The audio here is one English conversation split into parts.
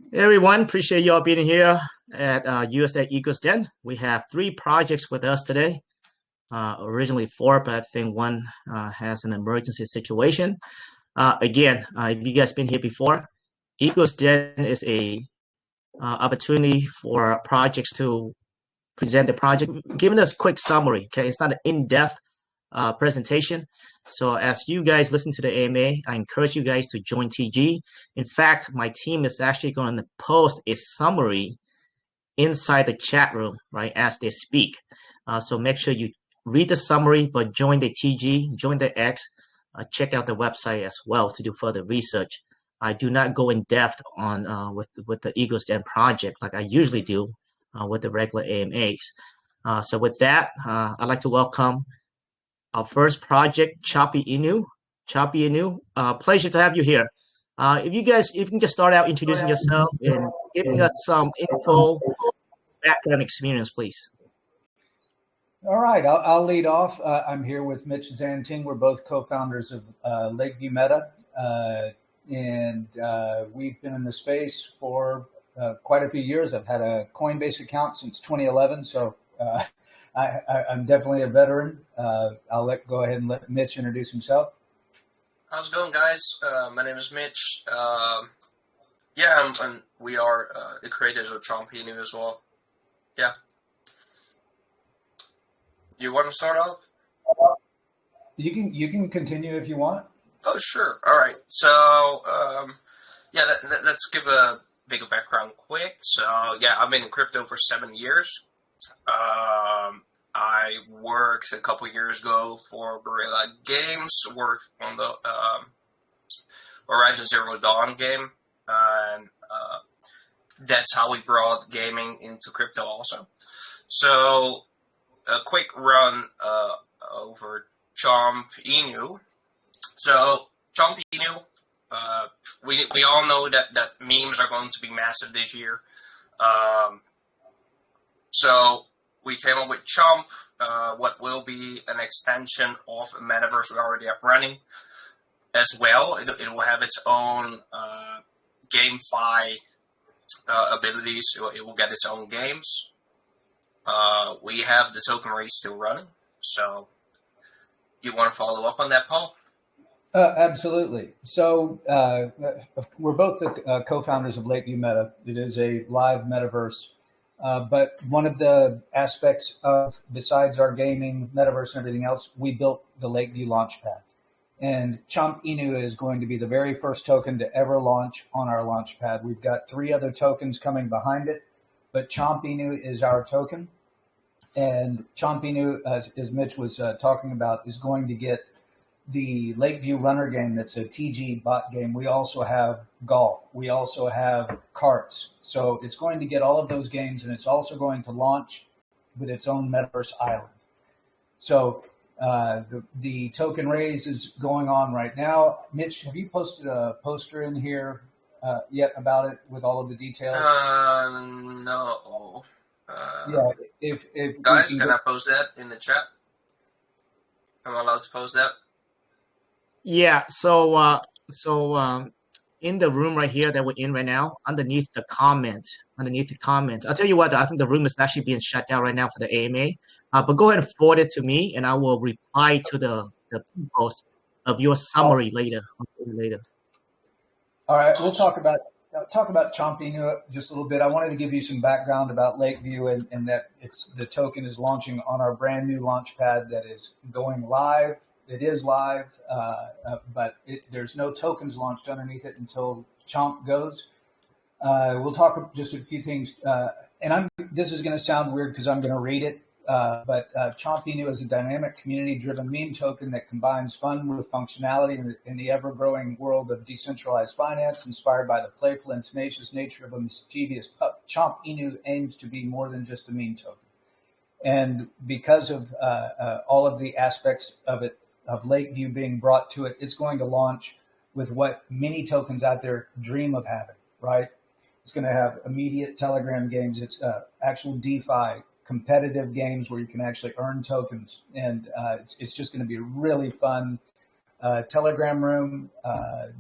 Hey everyone, appreciate you all being here at USA Eagles Den. We have three projects with us today. Originally four, but I think one has an emergency situation. If you guys been here before, Eagles Den is a opportunity for projects to present the project, giving us a quick summary. Okay, it's not an in-depth presentation. So as you guys listen to the AMA, I encourage you guys to join TG. In fact, my team is actually going to post a summary inside the chat room, right, as they speak. So make sure you read the summary, but join the TG, join the X, check out the website as well to do further research. I do not go in depth on with the Eagles Den project like I usually do with the regular AMAs. So with that, I'd like to welcome our first project, Choppy Inu. Choppy Inu, pleasure to have you here. If you can just start out introducing yourself and giving us some info, background experience, please. All right, I'll lead off. I'm here with Mitch Zanting. We're both co-founders of Lakeview Meta, and we've been in the space for quite a few years. I've had a Coinbase account since 2011, so I'm definitely a veteran. I'll go ahead and let Mitch introduce himself. How's it going, guys? My name is Mitch. We are the creators of Chomp as well. Yeah. You want to start off? You can continue if you want. Oh, sure. All right. So, let's give a bigger background quick. So, I've been in crypto for 7 years. I worked a couple years ago for Guerrilla Games, worked on the Horizon Zero Dawn game, and that's how we brought gaming into crypto also. So, a quick run over Chomp Inu. So, Chomp Inu, we all know that memes are going to be massive this year. So, we came up with Chomp, what will be an extension of a metaverse we already have running as well. It will have its own GameFi abilities. It will get its own games. We have the token race still running. So, you want to follow up on that, Paul? Absolutely. So, we're both the co-founders of Lakeview Meta. It is a live metaverse. But one of the aspects of, besides our gaming, metaverse, and everything else, we built the Lakeview Launchpad. And Chomp Inu is going to be the very first token to ever launch on our Launchpad. We've got 3 other tokens coming behind it, but Chomp Inu is our token. And Chomp Inu, as Mitch was talking about, is going to get the Lakeview Runner game that's a TG bot game. We also have golf. We also have carts. So it's going to get all of those games, and it's also going to launch with its own metaverse island. So the token raise is going on right now. Mitch, have you posted a poster in here yet about it with all of the details? No. If guys, can I post that in the chat? Am I allowed to post that? Yeah. So in the room right here that we're in right now, underneath the comment, I'll tell you what, I think the room is actually being shut down right now for the AMA. But go ahead and forward it to me, and I will reply to the post of your summary later. All right, we'll talk about Chomp Inu just a little bit. I wanted to give you some background about Lakeview and that the token is launching on our brand new Launchpad that is going live. It is live, but there's no tokens launched underneath it until Chomp goes. We'll talk just a few things, this is going to sound weird because I'm going to read it, but Chomp Inu is a dynamic community-driven meme token that combines fun with functionality in the ever-growing world of decentralized finance, inspired by the playful and tenacious nature of a mischievous pup. Chomp Inu aims to be more than just a meme token. And because of all of the aspects of it, of Lakeview being brought to it, it's going to launch with what many tokens out there dream of having, right? It's going to have immediate Telegram games. It's actual DeFi, competitive games where you can actually earn tokens. And it's just going to be really fun. Telegram room.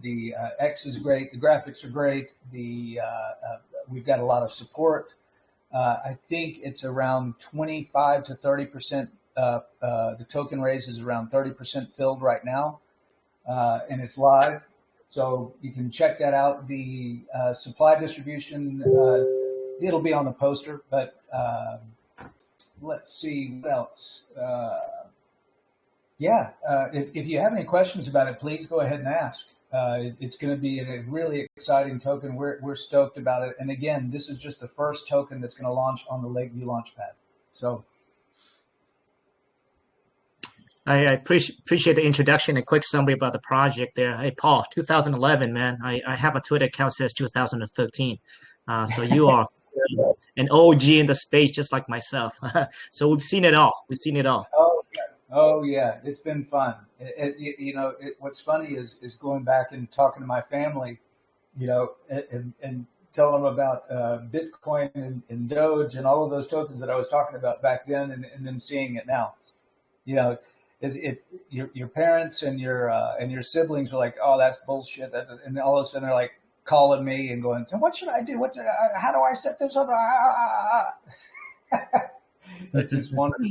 The X is great. The graphics are great. We've got a lot of support. I think it's around 25 to 30%. The token raise is around 30% filled right now, and it's live. So you can check that out. The supply distribution, it'll be on the poster, but let's see what else. If you have any questions about it, please go ahead and ask. It's going to be a really exciting token. We're stoked about it. And again, this is just the first token that's going to launch on the Lakeview Launchpad. So I appreciate the introduction and quick summary about the project there. Hey, Paul, 2011, man. I have a Twitter account that says 2013. So you are an OG in the space, just like myself. So we've seen it all. We've seen it all. Oh yeah, it's been fun. What's funny is going back and talking to my family, and telling them about Bitcoin and Doge and all of those tokens that I was talking about back then, and then seeing it now. Your parents and your siblings were like, oh, that's bullshit, and all of a sudden they're like calling me and going, what should I do? How do I set this up? It's just wonderful.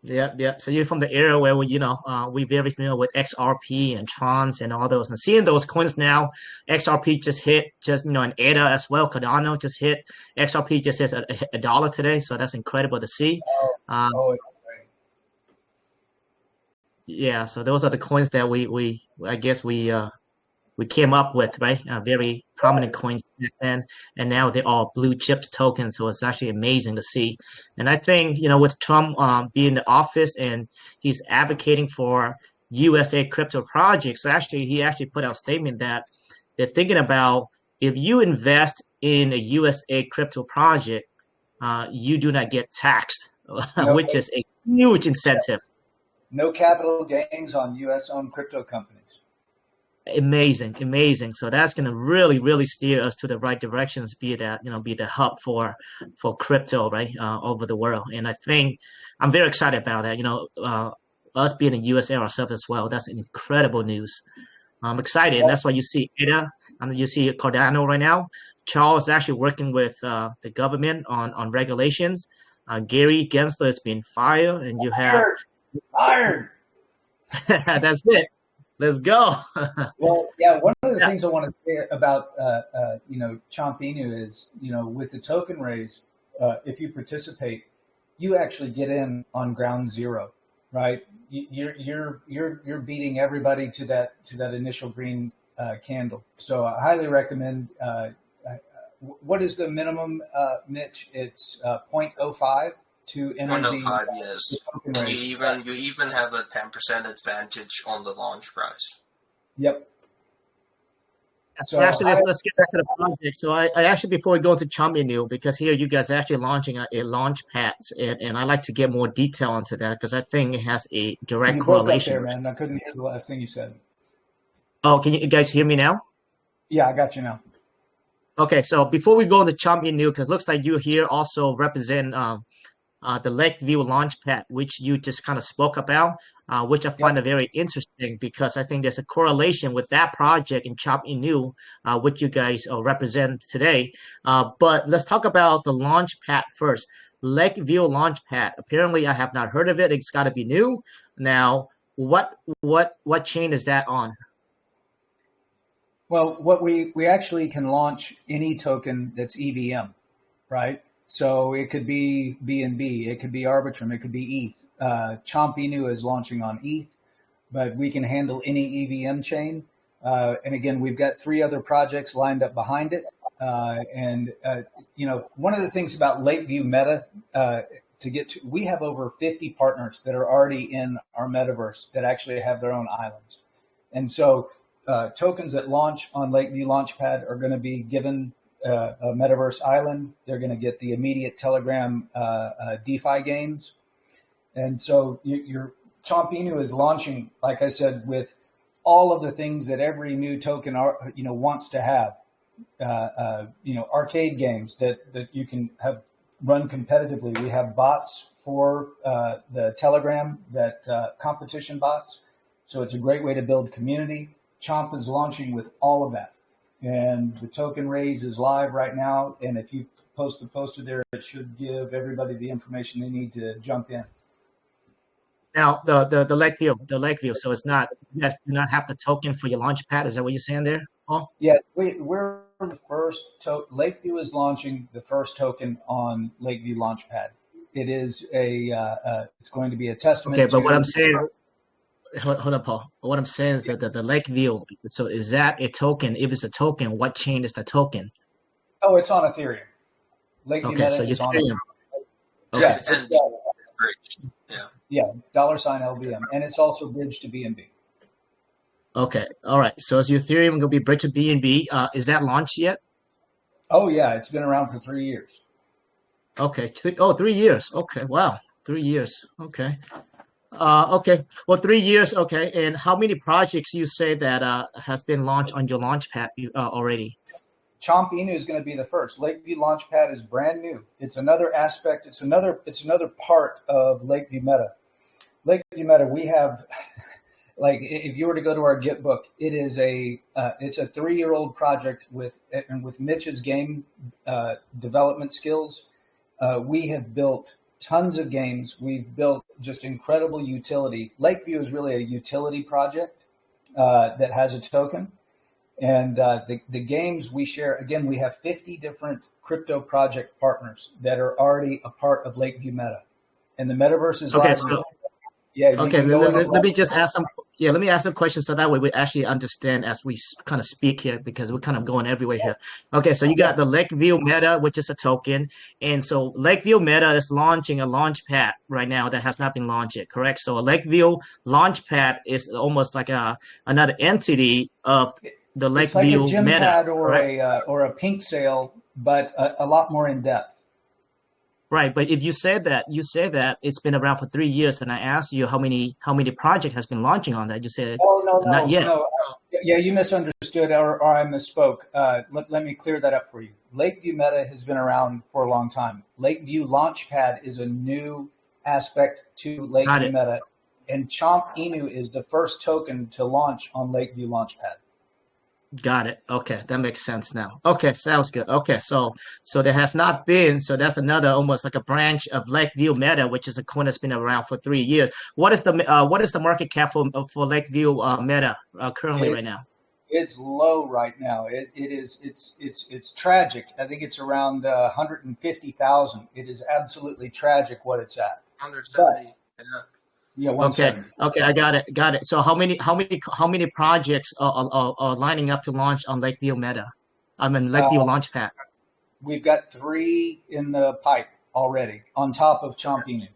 Yep. So you're from the era where we're very familiar with XRP and Trons and all those, and seeing those coins now. XRP just hit, and ADA as well. Cardano just hit. XRP just hit $1 today, so that's incredible to see. It's great. Yeah, so those are the coins that we came up with, right? Very prominent coins back then, and now they're all blue chips tokens. So it's actually amazing to see. And I think, with Trump being in the office and he's advocating for USA crypto projects, he actually put out a statement that they're thinking about, if you invest in a USA crypto project, you do not get taxed, which is a huge incentive. No capital gains on US-owned crypto companies. Amazing. So that's going to really, really steer us to the right directions, be the hub for crypto, right, over the world. And I think I'm very excited about that. Us being in USA ourselves as well, that's incredible news. I'm excited. And that's why you see ADA, and you see Cardano right now. Charles is actually working with the government on regulations. Gary Gensler has been fired, and you have fired. That's it. Let's go. Well, yeah, one of the things I want to say about, Chomp Inu is, with the token raise, if you participate, you actually get in on ground zero, right? You're beating everybody to that initial green candle. So I highly recommend. What is the minimum, Mitch? It's 0.05 to enter 0.05, yes. And you even have a 10% advantage on the launch price. Yep. So actually, let's get back to the project. So I actually, before we go into Chomp Inu, because here you guys are actually launching a launch pad, and I'd like to get more detail into that, because I think it has a direct correlation. You broke up there, man. I couldn't hear the last thing you said. Oh, can you guys hear me now? Yeah, I got you now. Okay, so before we go into Chomp Inu, because it looks like you here also represent the Lakeview Launchpad, which you just kind of spoke about, which I find very interesting, because I think there's a correlation with that project in Chomp Inu, which you guys represent today. But let's talk about the Launchpad first. Lakeview Launchpad. Apparently, I have not heard of it. It's got to be new. Now, what chain is that on? Well, what we actually can launch any token that's EVM, right? So it could be BNB, it could be Arbitrum, it could be ETH. Chomp Inu is launching on ETH, but we can handle any EVM chain. And again, we've got 3 other projects lined up behind it. One of the things about Lakeview Meta we have over 50 partners that are already in our metaverse that actually have their own islands. And so tokens that launch on Lakeview Launchpad are going to be given a metaverse island. They're going to get the immediate Telegram DeFi games. And so your Chomp Inu is launching, like I said, with all of the things that every new token wants to have. Arcade games that you can have run competitively. We have bots for the Telegram, that competition bots. So it's a great way to build community. Chomp is launching with all of that. And the token raise is live right now. And if you post the poster there, it should give everybody the information they need to jump in. Now the Lakeview. So it's not, you guys do not have the token for your launch pad. Is that what you're saying there, Paul? Yeah, we're the first Lakeview is launching the first token on Lakeview Launchpad. It is it's going to be a testament. Okay, but what I'm saying, hold on, Paul. What I'm saying is that the Lakeview. So is that a token? If it's a token, what chain is the token? Oh, it's on Ethereum. Lakeview Okay, Meta so is on Ethereum. Okay. Yeah. $LBM, and it's also bridged to BNB. Okay, all right. So is your Ethereum going to be bridged to BNB? Is that launched yet? Oh yeah, it's been around for 3 years. Okay. 3 years. Okay. Wow. 3 years. Okay. Okay. Well, 3 years. Okay. And how many projects you say that has been launched on your launchpad already? Chomp Inu is going to be the first. Lakeview Launchpad is brand new. It's another aspect. It's another part of Lakeview Meta. Lakeview Meta, we have, like, if you were to go to our Git book, it's a 3-year-old project with Mitch's game development skills. We have built tons of games. We've built just incredible utility. Lakeview is really a utility project that has a token. And the games we share, again, we have 50 different crypto project partners that are already a part of Lakeview Meta. And the metaverse is Okay, live. so Yeah. okay, let me just ask some. Yeah, let me ask some questions so that way we actually understand as we kind of speak here because we're kind of going everywhere here. Okay, so you got the Lakeview Meta, which is a token, and so Lakeview Meta is launching a launchpad right now that has not been launched yet, correct? So a Lakeview launchpad is almost like another entity of the It's like a Lakeview gym Meta, pad correct? or a pink sale, but a lot more in depth. Right, but if you said that it's been around for 3 years, and I asked you how many project has been launching on that, you said not yet. No. Yeah, you misunderstood or I misspoke. Let me clear that up for you. Lakeview Meta has been around for a long time. Lakeview Launchpad is a new aspect to Lakeview Meta, and Chomp Inu is the first token to launch on Lakeview Launchpad. Got it. Okay, that makes sense now. Okay, sounds good. Okay, so there has not been, so that's another almost like a branch of Lakeview Meta, which is a coin that's been around for 3 years. What is the market cap for Lakeview Meta currently right now? It's low right now. It's tragic. I think it's around 150,000. It is absolutely tragic what it's at. 170. Yeah. Okay, I got it. So how many projects are lining up to launch on Lakeview Meta? I mean Lakeview Launchpad. We've got 3 in the pipe already on top of Chomp Inu.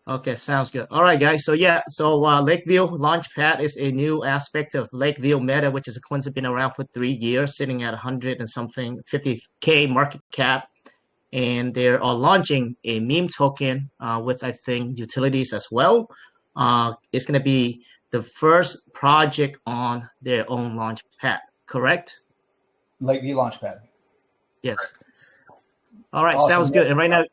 Okay, sounds good. All right, guys. So Lakeview Launchpad is a new aspect of Lakeview Meta, which is a coin that's been around for 3 years, sitting at 100 and something 50K market cap. And they are launching a meme token with, I think, utilities as well. It's going to be the first project on their own launch pad, correct? Lakeview Launchpad. Yes. All right, Awesome. Sounds good. And right now,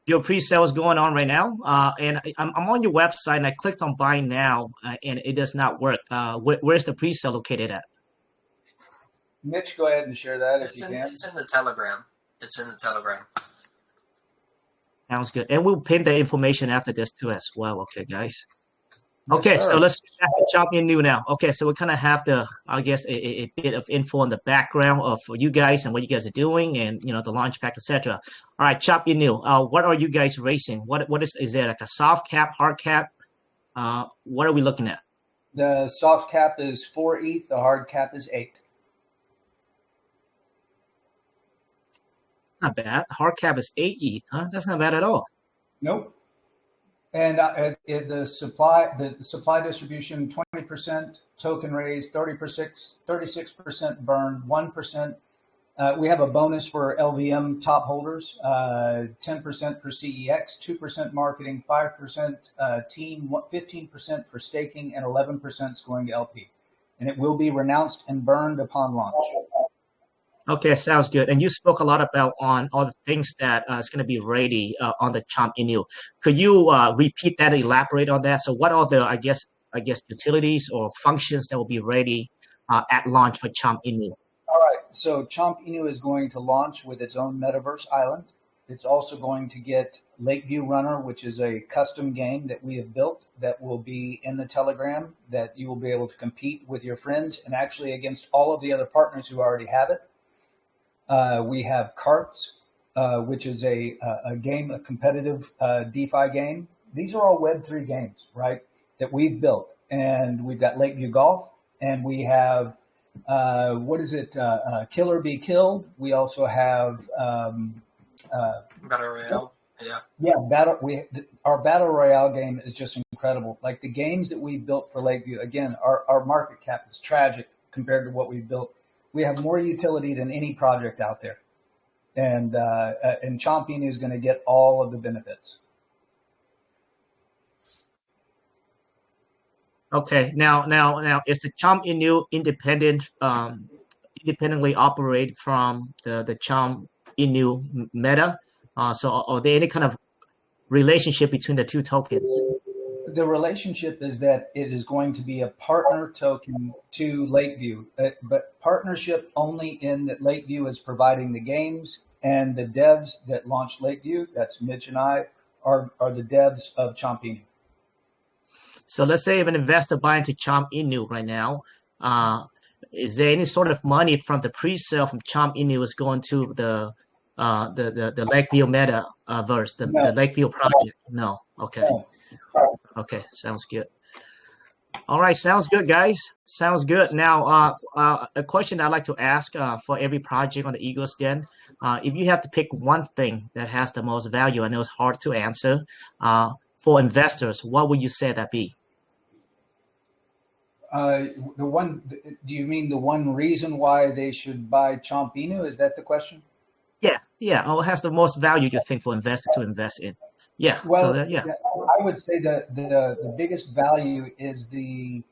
your pre-sale is going on right now. And I'm on your website, and I clicked on buy now, and it does not work. Where's the pre-sale located at? Mitch, go ahead and share that if you can. It's in the Telegram. Sounds good. And we'll pin the information after this too as well. Okay, guys. Okay, so let's get back to Chomp Inu now. Okay, so we kind of have I guess, a bit of info on the background of you guys and what you guys are doing and, the launch pack, etc. All right, Chomp Inu, what are you guys racing? What is there like a soft cap, hard cap? What are we looking at? The soft cap is 4 ETH, the hard cap is 8. Not bad. Hard cap is 8 ETH, huh? That's not bad at all. Nope. And the supply distribution, 20% token raise, 36% burn, 1%. We have a bonus for LVM top holders, 10% for CEX, 2% marketing, 5% team, 15% for staking, and 11% is going to LP. And it will be renounced and burned upon launch. Okay, sounds good. And you spoke a lot about on all the things that is going to be ready on the Chomp Inu. Could you repeat that, elaborate on that? So what are the, I guess, I guess, utilities or functions that will be ready at launch for Chomp Inu? All right. So Chomp Inu is going to launch with its own metaverse island. It's also going to get Lakeview Runner, which is a custom game that we have built that will be in the Telegram, that you will be able to compete with your friends and actually against all of the other partners who already have it. We have Carts, which is a game, a competitive DeFi game. These are all Web3 games, right, that we've built. And we've got Lakeview Golf, and we have, Kill or Be Killed. We also have Battle Royale. Yeah. Yeah, our Battle Royale game is just incredible. Like the games that we built for Lakeview, again, our market cap is tragic compared to what we've built. We have more utility than any project out there. And Chomp Inu is going to get all of the benefits. Okay, now, is the Chomp Inu independently operate from the Chomp Inu meta? So are there any kind of relationship between the two tokens? The relationship is that it is going to be a partner token to Lakeview, but partnership only in that Lakeview is providing the games, and the devs that launched Lakeview, that's Mitch and I, are the devs of Chomp Inu. So let's say if an investor buying into Chomp Inu right now, is there any sort of money from the pre-sale from Chomp Inu is going to the Lakeview metaverse, the Lakeview project? No. Okay. No. Okay. Sounds good. All right. Sounds good, guys. Sounds good. Now, a question I'd like to ask for every project on the Eagles Den, if you have to pick one thing that has the most value, I know it's hard to answer, for investors, what would you say that be? Do you mean the one reason why they should buy Chomp Inu? Is that the question? Yeah. What has the most value you think for investor to invest in? Yeah. Well, So yeah. I would say that the biggest value is the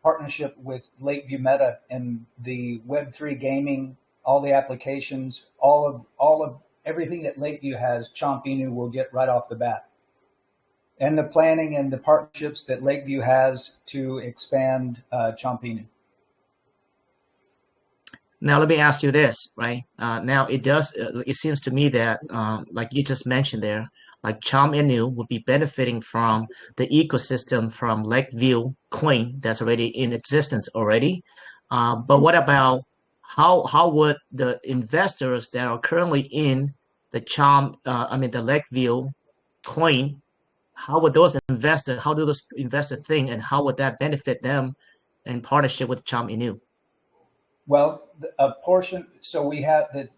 partnership with Lakeview Meta and the Web3 gaming, all the applications, all of everything that Lakeview has, Chomp Inu will get right off the bat. And the planning and the partnerships that Lakeview has to expand Chomp Inu. Now let me ask you this, right? Now it seems to me that, like you just mentioned there, like Chomp Inu would be benefiting from the ecosystem from Lakeview Coin that's already in existence already. But what about how would the investors that are currently in the the Lakeview Coin, how do those investors think, and how would that benefit them in partnership with Chomp Inu? Well, a portion. So we have that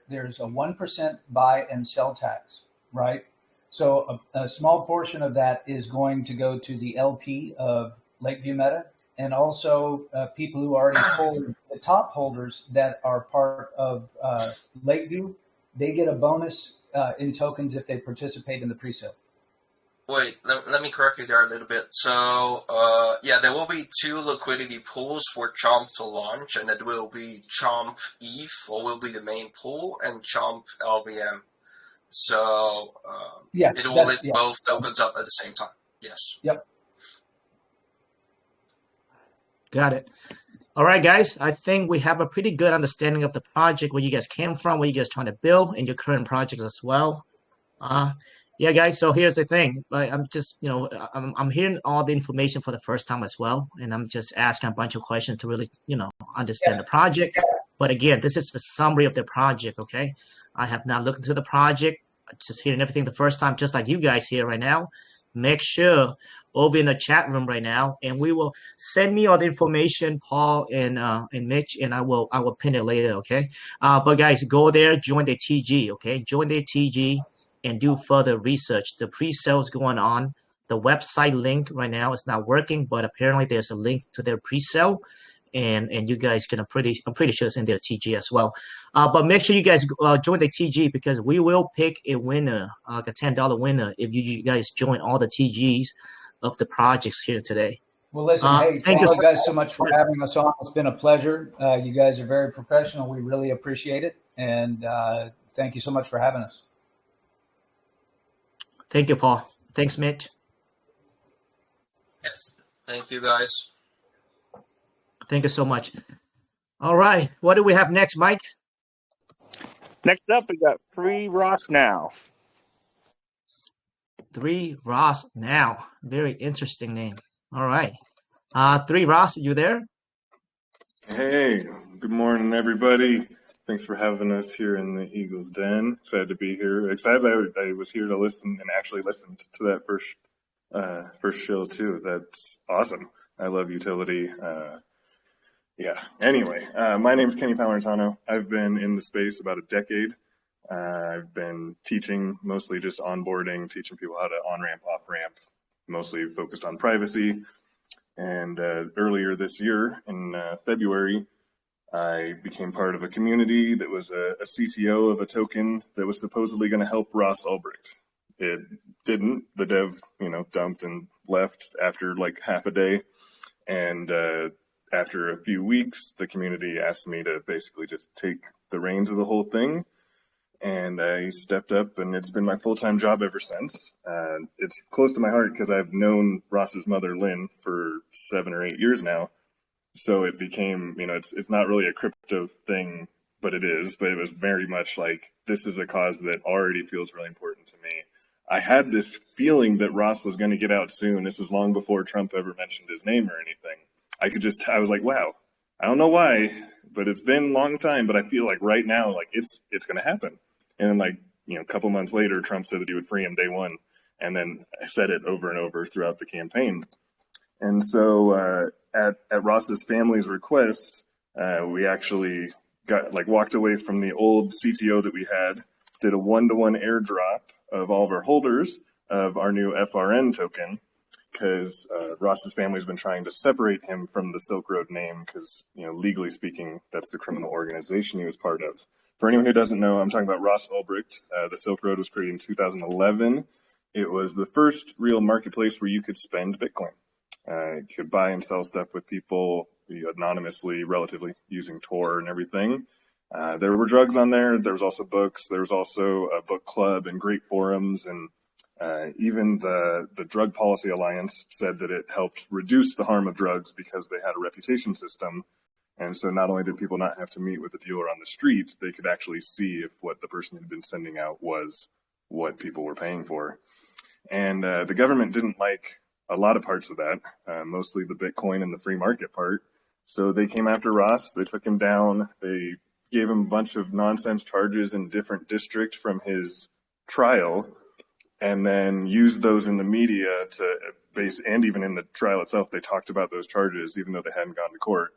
there's a 1% buy and sell tax, right? So a small portion of that is going to go to the LP of Lakeview Meta, and also people who already hold the top holders that are part of Lakeview. They get a bonus in tokens if they participate in the pre-sale. Wait, let me correct you there a little bit. So, there will be two liquidity pools for Chomp to launch, and it will be Chomp ETH, or will be the main pool, and Chomp LBM. So, it will lit both tokens up at the same time. Yes. Yep. Got it. All right, guys. I think we have a pretty good understanding of the project, where you guys came from, what you guys trying to build, and your current projects as well. Yeah, guys. So here's the thing. I'm just, I'm hearing all the information for the first time as well, and I'm just asking a bunch of questions to really, understand the project. But again, this is the summary of the project. Okay, I have not looked into the project. I'm just hearing everything the first time, just like you guys here right now. Make sure over in the chat room right now, and we will send me all the information, Paul and Mitch, and I will pin it later. Okay. But guys, go there, join the TG. Okay, join the TG. And do further research. The pre-sales going on. The website link right now is not working, but apparently there's a link to their pre-sale, and you guys I'm pretty sure it's in their TG as well. But make sure you guys join the TG, because we will pick a winner, like a $10 winner, if you guys join all the TGs of the projects here today. Well, listen, hey, thank you guys so much for having us on. It's been a pleasure. You guys are very professional. We really appreciate it, and thank you so much for having us. Thank you, Paul. Thanks, Mitch. Yes. Thank you, guys. Thank you so much. All right, what do we have next, Mike? Next up, we got Free Ross Now. Three Ross Now. Very interesting name. All right. Three Ross, you there? Hey, good morning, everybody. Thanks for having us here in the Eagles Den. Excited to be here. Excited I was here to listen and actually listened to that first show too. That's awesome. I love utility. Yeah. Anyway, my name's Kenny Palantano. I've been in the space about a decade. I've been teaching, mostly just onboarding, teaching people how to on-ramp, off-ramp, mostly focused on privacy. And earlier this year, in February, I became part of a community that was a CTO of a token that was supposedly going to help Ross Ulbricht. It didn't. The dev, dumped and left after like half a day. And after a few weeks, the community asked me to basically just take the reins of the whole thing. And I stepped up, and it's been my full-time job ever since. It's close to my heart because I've known Ross's mother, Lynn, for 7 or 8 years now. So it became, it's not really a crypto thing, but it is. But it was very much like, this is a cause that already feels really important to me. I had this feeling that Ross was going to get out soon. This was long before Trump ever mentioned his name or anything. I was like, wow, I don't know why, but it's been a long time. But I feel like right now, like it's going to happen. And then a couple months later, Trump said that he would free him day one. And then I said it over and over throughout the campaign. And so at Ross's family's request, we actually walked away from the old CTO that we had, did a 1-to-1 airdrop of all of our holders of our new FRN token, because Ross's family has been trying to separate him from the Silk Road name because, legally speaking, that's the criminal organization he was part of. For anyone who doesn't know, I'm talking about Ross Ulbricht. The Silk Road was created in 2011. It was the first real marketplace where you could spend Bitcoin. You could buy and sell stuff with people anonymously, relatively, using Tor and everything. There were drugs on there. There was also books. There was also a book club and great forums. And even the Drug Policy Alliance said that it helped reduce the harm of drugs because they had a reputation system. And so not only did people not have to meet with the dealer on the street, they could actually see if what the person had been sending out was what people were paying for. And the government didn't like a lot of parts of that, mostly the Bitcoin and the free market part. So they came after Ross. They took him down. They gave him a bunch of nonsense charges in different districts from his trial, and then used those in the media and even in the trial itself, they talked about those charges, even though they hadn't gone to court.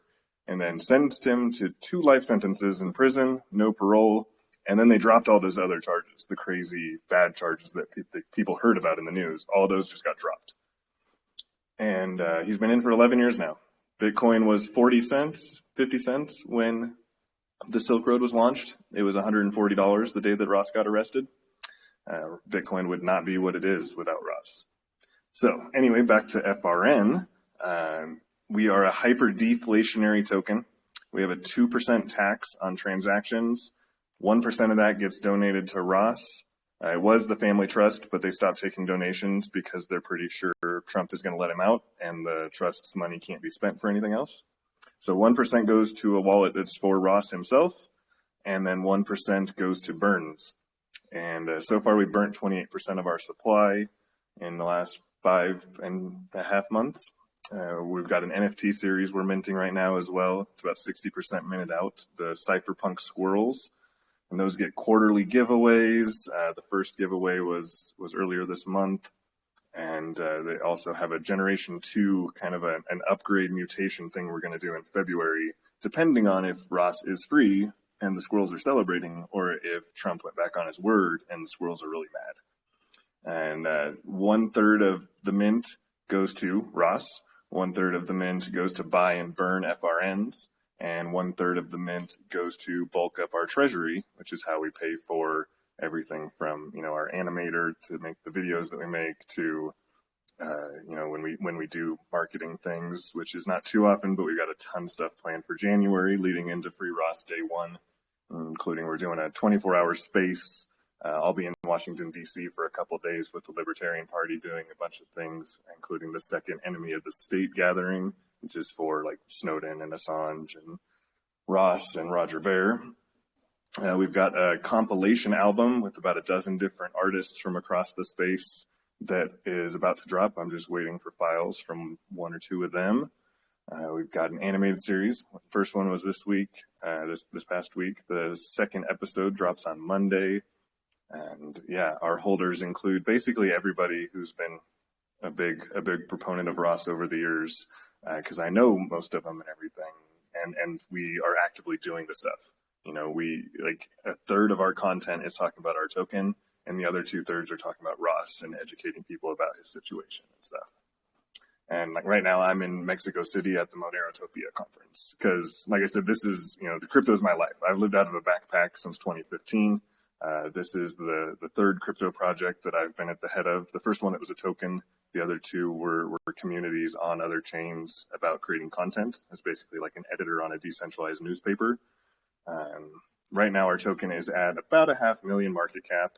And then sentenced him to 2 life sentences in prison, no parole, and then they dropped all those other charges, the crazy bad charges that people heard about in the news. All those just got dropped. And he's been in for 11 years now. Bitcoin was 40 cents, 50 cents when the Silk Road was launched. It was $140 the day that Ross got arrested. Bitcoin would not be what it is without Ross. So anyway, back to FRN. We are a hyper-deflationary token. We have a 2% tax on transactions. 1% of that gets donated to Ross. It was the family trust, but they stopped taking donations because they're pretty sure Trump is going to let him out and the trust's money can't be spent for anything else. So 1% goes to a wallet that's for Ross himself, and then 1% goes to Burns. And so far we've burnt 28% of our supply in the last 5.5 months. We've got an NFT series we're minting right now as well. It's about 60% minted out, the Cypherpunk Squirrels. And those get quarterly giveaways. The first giveaway was earlier this month. And they also have a Generation 2 kind of an upgrade mutation thing we're going to do in February, depending on if Ross is free and the squirrels are celebrating, or if Trump went back on his word and the squirrels are really mad. And 1/3 of the mint goes to Ross. 1/3 of the mint goes to buy and burn FRNs, and 1/3 of the mint goes to bulk up our treasury, which is how we pay for everything from our animator to make the videos that we make to when we do marketing things, which is not too often, but we've got a ton of stuff planned for January leading into Free Ross Day 1, including we're doing a 24-hour space I'll be in Washington, D.C. for a couple days with the Libertarian Party doing a bunch of things, including the second Enemy of the State gathering, which is for like Snowden and Assange and Ross and Roger Ver. We've got a compilation album with about a dozen different artists from across the space that is about to drop. I'm just waiting for files from one or two of them. We've got an animated series. The first one was this week, this past week. The second episode drops on Monday. And yeah, our holders include basically everybody who's been a big proponent of Ross over the years, because I know most of them and everything, and we are actively doing the stuff. You know, we like a third of our content is talking about our token, and the other 2/3 are talking about Ross and educating people about his situation and stuff. And like right now, I'm in Mexico City at the Monerotopia conference because, like I said, this is, you know, the crypto is my life. I've lived out of a backpack since 2015. This is the third crypto project that I've been at the head of. The first one, it was a token. The other two were communities on other chains about creating content. It's basically like an editor on a decentralized newspaper. Right now, our token is at about 500,000 market cap.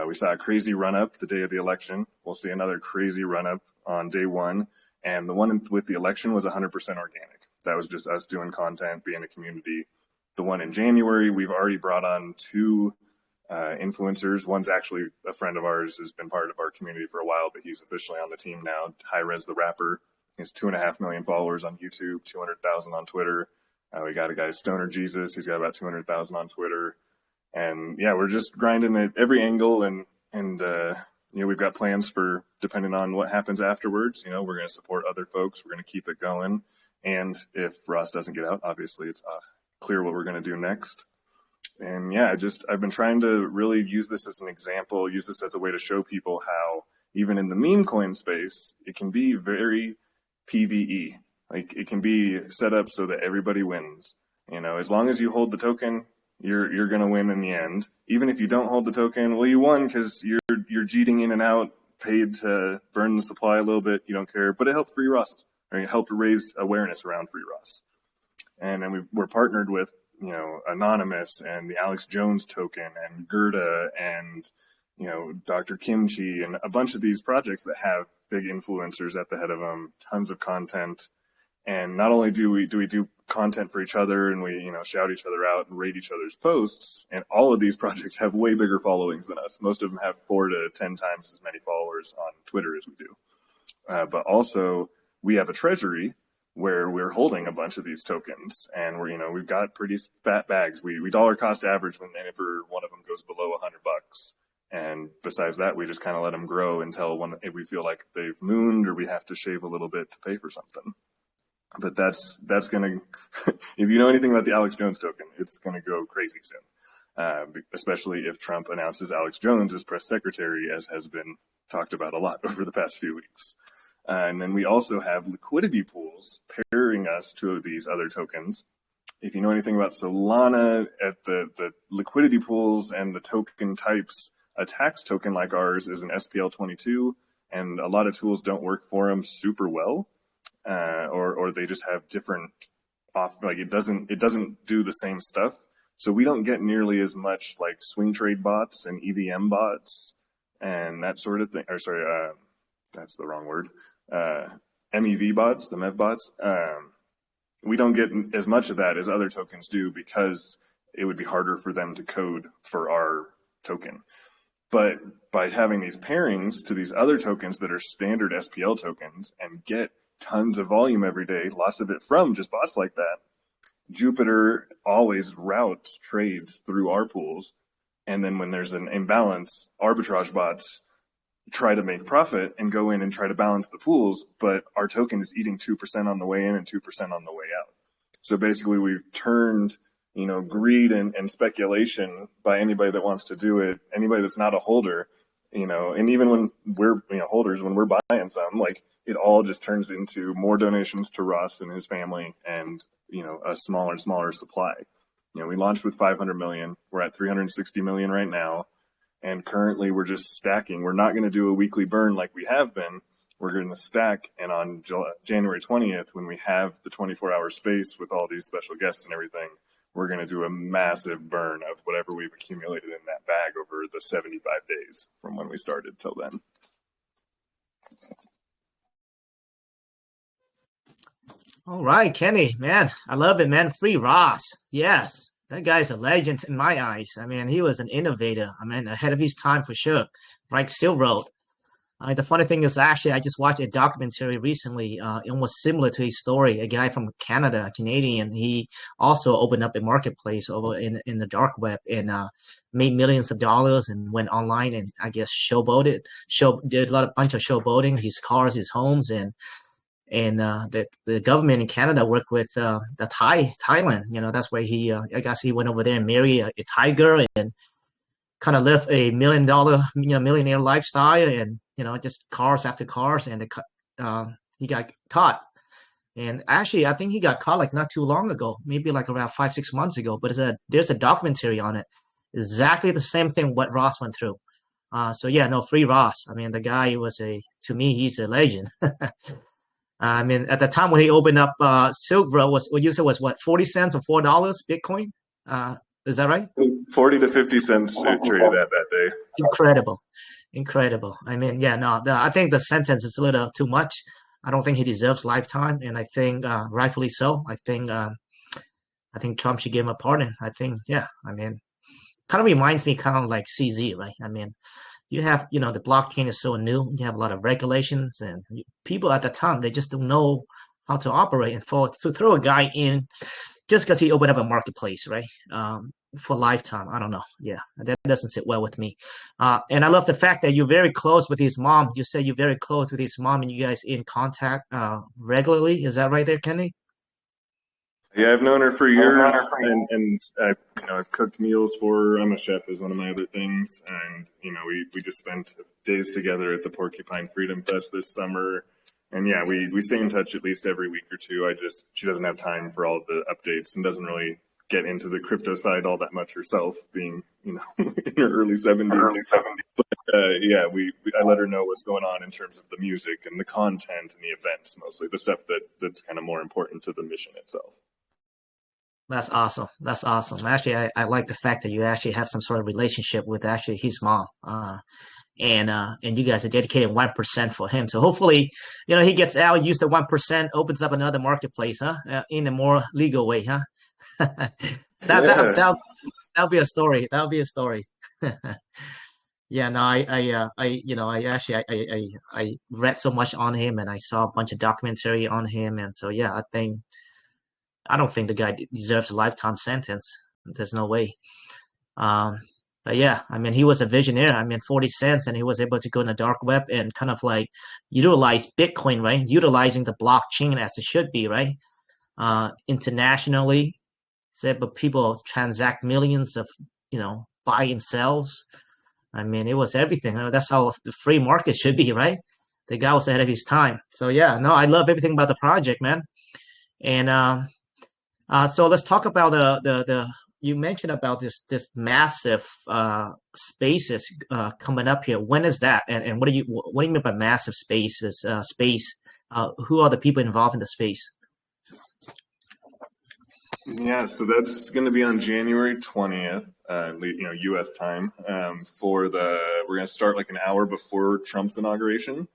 We saw a crazy run up the day of the election. We'll see another crazy run up on day one. And the one with the election was 100% organic. That was just us doing content, being a community. The one in January, we've already brought on 2 influencers. One's actually a friend of ours, has been part of our community for a while, but he's officially on the team now. High Res the Rapper. He has 2.5 million followers on YouTube, 200,000 on Twitter. We got a guy, Stoner Jesus. He's got about 200,000 on Twitter. And yeah, we're just grinding at every angle, and you know, we've got plans for, depending on what happens afterwards, you know, we're going to support other folks. We're going to keep it going. And if Ross doesn't get out, obviously it's clear what we're going to do next. And yeah, I've been trying to really use this as an example, use this as a way to show people how even in the meme coin space, it can be very PvE. Like it can be set up so that everybody wins. You know, as long as you hold the token, you're going to win in the end. Even if you don't hold the token, well, you won because you're cheating in and out, paid to burn the supply a little bit. You don't care, but it helped free Rust, or it helped raise awareness around free Rust. And then we're partnered with, you know, Anonymous and the Alex Jones token and Gerda and, you know, Dr. Kimchi and a bunch of these projects that have big influencers at the head of them, tons of content. And not only do we do content for each other and we, you know, shout each other out and rate each other's posts, and all of these projects have way bigger followings than us. Most of them have 4 to 10 times as many followers on Twitter as we do. But also we have a treasury where we're holding a bunch of these tokens, and we're, you know, we've got pretty fat bags. We dollar cost average whenever one of them goes below $100. And besides that, we just kind of let them grow until if we feel like they've mooned or we have to shave a little bit to pay for something. But that's going to, if you know anything about the Alex Jones token, it's going to go crazy soon, especially if Trump announces Alex Jones as press secretary, as has been talked about a lot over the past few weeks. And then we also have liquidity pools pairing us to these other tokens. If you know anything about Solana, at the liquidity pools and the token types, a tax token like ours is an SPL22, and a lot of tools don't work for them super well. Or they just have different like it doesn't do the same stuff. So we don't get nearly as much like swing trade bots and EVM bots and that sort of thing. Or sorry, that's the wrong word. MEV bots, the MEV bots. We don't get as much of that as other tokens do because it would be harder for them to code for our token. But by having these pairings to these other tokens that are standard SPL tokens and get tons of volume every day, lots of it from just bots like that, Jupiter always routes trades through our pools. And then when there's an imbalance, arbitrage bots try to make profit and go in and try to balance the pools, but our token is eating 2% on the way in and 2% on the way out. So basically we've turned, you know, greed and speculation by anybody that wants to do it, anybody that's not a holder, you know, and even when we're, you know, holders, when we're buying some, like it all just turns into more donations to Ross and his family and, you know, a smaller and smaller supply. You know, we launched with 500 million. We're at 360 million right now. And currently we're just stacking. We're not going to do a weekly burn like we have been. We're going to stack. And on January 20th, when we have the 24-hour space with all these special guests and everything, we're going to do a massive burn of whatever we've accumulated in that bag over the 75 days from when we started till then. All right, Kenny, man, I love it, man. Free Ross. Yes, that guy's a legend in my eyes. I mean, he was an innovator. I mean, ahead of his time for sure. Like Silk Road. The funny thing is, actually, I just watched a documentary recently. It was similar to his story. A guy from Canada, a Canadian, he also opened up a marketplace over in the dark web and made millions of dollars and went online and I guess did a bunch of showboating, his cars, his homes, and the government in Canada worked with the Thailand. You know, that's where he I guess he went over there and married a Thai girl and kind of lived a $1 million millionaire lifestyle and just cars after cars and he got caught. And actually, I think he got caught like not too long ago, maybe like around 5-6 months ago. But there's a documentary on it, exactly the same thing what Ross went through. So yeah, no, free Ross. I mean, the guy was to me, he's a legend. I mean, at the time when he opened up Silk Road, what you said was what, 40 cents or $4 Bitcoin? Is that right? 40 to 50 cents it traded at that day. Incredible. I mean, yeah, no, I think the sentence is a little too much. I don't think he deserves lifetime, and I think rightfully so. I think Trump should give him a pardon. I think, yeah. I mean, kind of reminds me kind of like CZ, right? I mean, you have, the blockchain is so new. You have a lot of regulations, and people at the time they just don't know how to operate. And to throw a guy in just because he opened up a marketplace, right? For lifetime, I don't know. Yeah, that doesn't sit well with me. And I love the fact that you're very close with his mom. You say you're very close with his mom, and you guys in contact regularly. Is that right there, Kenny? Yeah, I've known her for years, and I've cooked meals for her. I'm a chef is one of my other things, and we just spent days together at the Porcupine Freedom Fest this summer. And yeah, we stay in touch at least every week or two. She doesn't have time for all the updates and doesn't really get into the crypto side all that much herself, being in her early 70s. But yeah, I let her know what's going on in terms of the music and the content and the events, mostly the stuff that's kind of more important to the mission itself. That's awesome. That's awesome. Actually, I like the fact that you actually have some sort of relationship with actually his mom. And you guys are dedicating 1% for him. So hopefully, he gets out, use the 1%, opens up another marketplace, in a more legal way, huh? That'll be a story. That'll be a story. Yeah, no, I read so much on him, and I saw a bunch of documentary on him, and so yeah, I don't think the guy deserves a lifetime sentence. There's no way. But yeah, I mean, he was a visionary. I mean, 40 cents, and he was able to go in the dark web and kind of like utilize Bitcoin, right? Utilizing the blockchain as it should be, right? Internationally, but people transact millions of, buy and sells. I mean, it was everything. That's how the free market should be, right? The guy was ahead of his time. So yeah, no, I love everything about the project, man. And so let's talk about the you mentioned about this massive spaces coming up here. When is that? And what do you mean by massive spaces? Space? Who are the people involved in the space? Yeah, so that's going to be on January 20th, U.S. time. We're going to start like an hour before Trump's inauguration,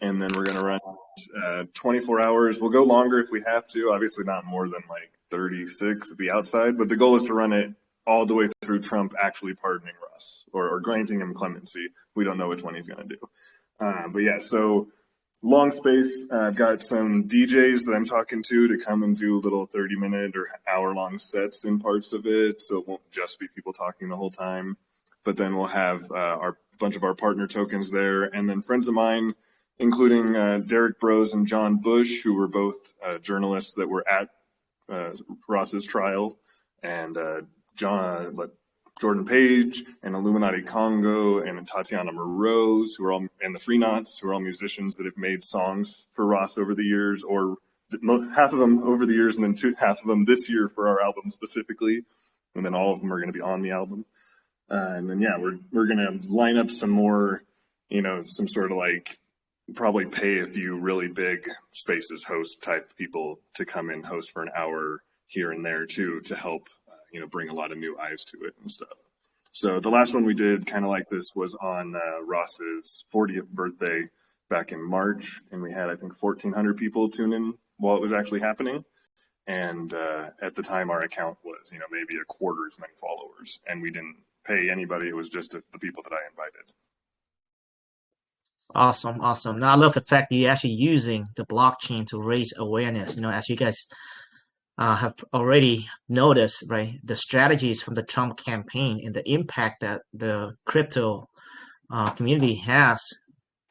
and then we're going to run 24 hours. We'll go longer if we have to. Obviously, not more than like 36 at the outside, but the goal is to run it all the way through Trump actually pardoning Russ or granting him clemency. We don't know which one he's going to do. But yeah, so long space. I've got some DJs that I'm talking to come and do little 30-minute or hour-long sets in parts of it, so it won't just be people talking the whole time. But then we'll have a bunch of our partner tokens there, and then friends of mine, including Derek Bros and John Bush, who were both journalists that were at Ross's trial, and Jordan Page and Illuminati Congo and Tatiana Moroz, who are all, and the Freenauts, who are all musicians that have made songs for Ross over the years, or half of them over the years, and then half of them this year for our album specifically, and then all of them are going to be on the album. And then yeah, we're going to line up some more, some sort of like probably pay a few really big spaces host type people to come and host for an hour here and there too, to help bring a lot of new eyes to it and stuff. So the last one we did kind of like this was on Ross's 40th birthday back in March, and we had, I think, 1,400 people tune in while it was actually happening. And at the time, our account was, maybe a quarter as many followers, and we didn't pay anybody. It was just the people that I invited. Awesome, awesome. Now I love the fact that you're actually using the blockchain to raise awareness. As you guys have already noticed, right? The strategies from the Trump campaign and the impact that the crypto community has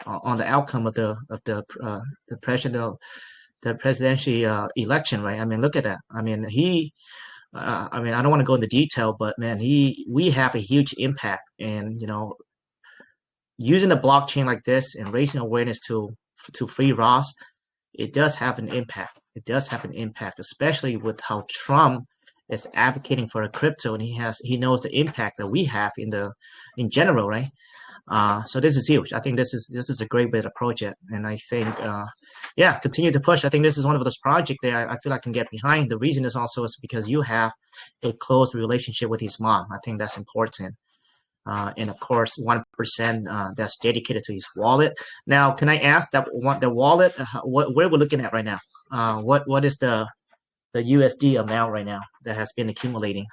on the outcome of the presidential election, right? I mean, look at that. I mean, I don't want to go into detail, but man, we have a huge impact, and using a blockchain like this and raising awareness to free Ross, it does have an impact. It does have an impact, especially with how Trump is advocating for a crypto, and he knows the impact that we have in general, right? So this is huge. I think this is a great way to approach it, and I think continue to push. I think this is one of those projects that I feel I can get behind. The reason is because you have a close relationship with his mom. I think that's important. And of course, 1% that's dedicated to his wallet. Now, can I ask the wallet? What we're looking at right now? What is the USD amount right now that has been accumulating?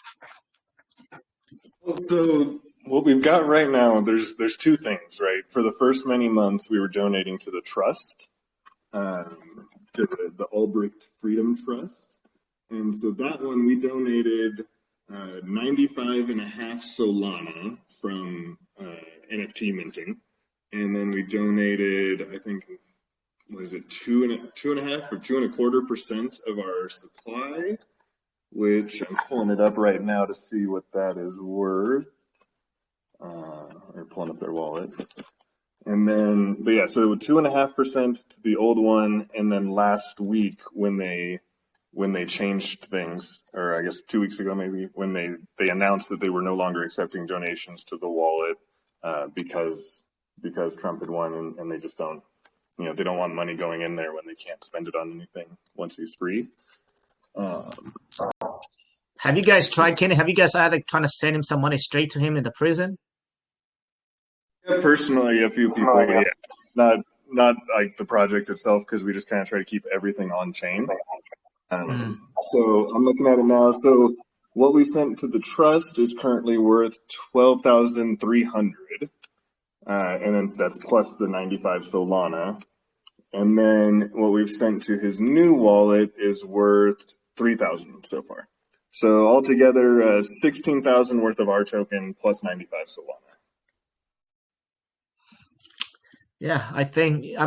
So what we've got right now, there's two things, right? For the first many months, we were donating to the trust, to the Albrecht Freedom Trust, and so that one we donated 95.5 Solana from NFT minting, and then we donated, I think, what is it, 2.5 or 2.25% of our supply, which I'm pulling it up right now to see what that is worth. Or pulling up their wallet, and then, but yeah, so 2.5% to the old one, and then last week when they changed things, or I guess 2 weeks ago maybe, when they announced that they were no longer accepting donations to the wallet because Trump had won, and they just don't, they don't want money going in there when they can't spend it on anything once he's free. Have you guys tried, Kenny? Have you guys either trying to send him some money straight to him in the prison? Yeah, personally, a few people, yeah. Not like the project itself, because we just kind of try to keep everything on chain. So I'm looking at it now. So what we sent to the trust is currently worth 12,300, and then that's plus the 95 Solana. And then what we've sent to his new wallet is worth 3,000 so far. So altogether, 16,000 worth of our token plus 95 Solana. Yeah, I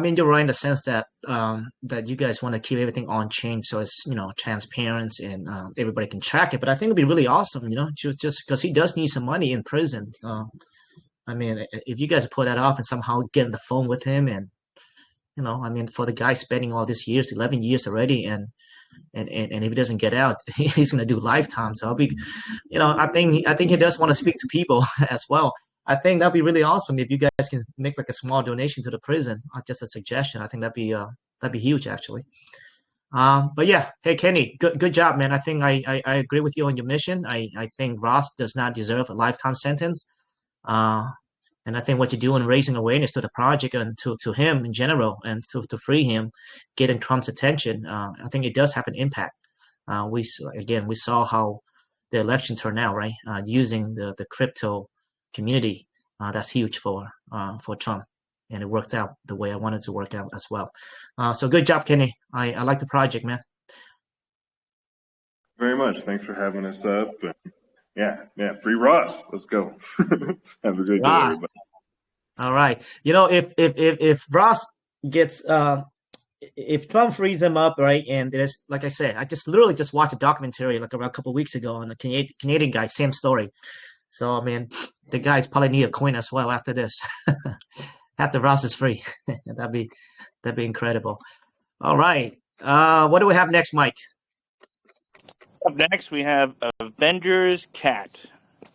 mean, you're right in the sense that that you guys want to keep everything on chain, so it's transparent and everybody can track it. But I think it'd be really awesome, just because he does need some money in prison. I mean, if you guys pull that off and somehow get on the phone with him, and I mean, for the guy spending all these years, 11 years already, and if he doesn't get out, he's gonna do lifetime. So I'll be, I think he does want to speak to people as well. I think that'd be really awesome if you guys can make like a small donation to the prison. Just a suggestion. I think that'd be huge actually. But yeah, hey Kenny, good job, man. I think I agree with you on your mission. I think Ross does not deserve a lifetime sentence. And I think what you're doing, raising awareness to the project and to him in general, and to free him, getting Trump's attention, I think it does have an impact. We saw how the election turned out, right? Using the crypto community, that's huge for Trump, and it worked out the way I wanted to work out as well. So good job, Kenny. I like the project, man. Very much. Thanks for having us up. Yeah, free Ross. Let's go. Have a great day, everybody. All right. If Ross gets if Trump frees him up, right, and there's, like I said, I literally just watched a documentary like around a couple of weeks ago on a Canadian guy, same story. So I mean, the guys probably need a coin as well after this. After Ross is free, that'd be incredible. All right. What do we have next, Mike? Up next, we have Avengers Cat. I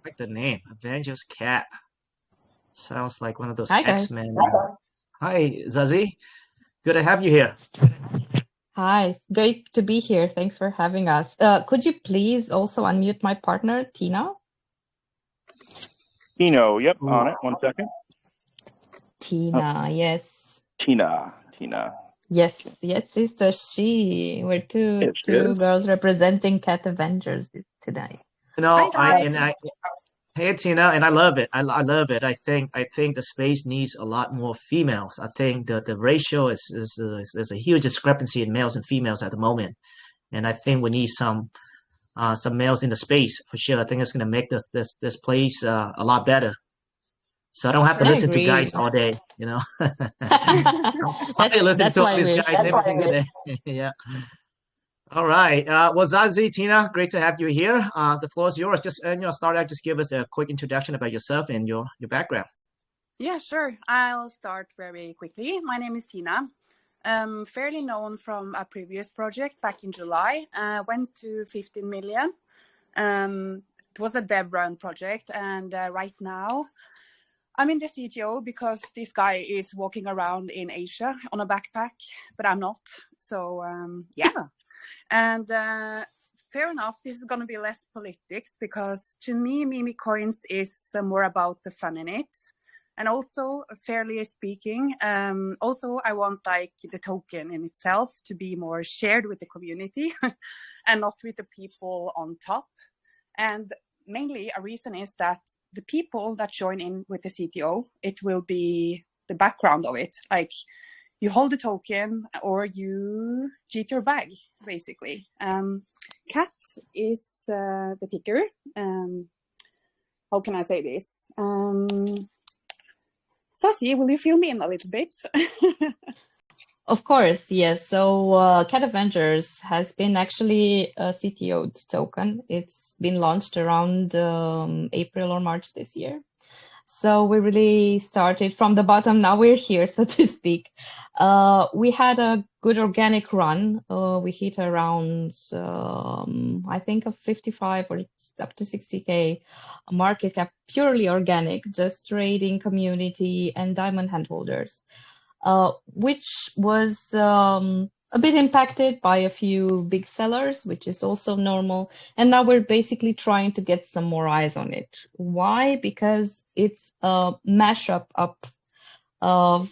like the name, Avengers Cat. Sounds like one of those Hi, guys. X-Men. Hi, Zazie. Good to have you here. Hi, great to be here. Thanks for having us. Could you please also unmute my partner, Tina? Tino, yep, on it. 1 second. Tina, yes. Tina. Yes, it's a she. We're two There she two is. girls representing Cat Avengers tonight. You know, Hi, guys. hey Tina, and I love it. I love it. I think the space needs a lot more females. I think the ratio is there's a huge discrepancy in males and females at the moment, and I think we need some males in the space for sure. I think it's gonna make this place a lot better. So I don't have to I listen to guys agree. all day. You know, it's hard to listen That's to all why these we're guys every here. single day. Yeah. All right. Well, Zazie, Tina, great to have you here. The floor is yours. Just start out. Just give us a quick introduction about yourself and your background. Yeah, sure. I'll start very quickly. My name is Tina. Fairly known from a previous project back in July. Went to 15 million. It was a dev run project, and right now I'm in the CTO because this guy is walking around in Asia on a backpack, but I'm not. So yeah. And fair enough, this is going to be less politics because to me, meme coins is more about the fun in it. And also, fairly speaking, also I want like the token in itself to be more shared with the community and not with the people on top. And mainly a reason is that the people that join in with the CTO, it will be the background of it. Like you hold the token or you cheat your bag, basically. CAT is the ticker. How can I say this? Sassy, will you fill me in a little bit? Of course, yes. So Cat Avengers has been actually a CTO'd token. It's been launched around April or March this year. So we really started from the bottom. Now we're here, so to speak. We had a good organic run. We hit around, I think, a 55 or up to 60K market cap, purely organic, just trading community and diamond handholders, which was a bit impacted by a few big sellers, which is also normal. And now we're basically trying to get some more eyes on it. Why? Because it's a mashup up of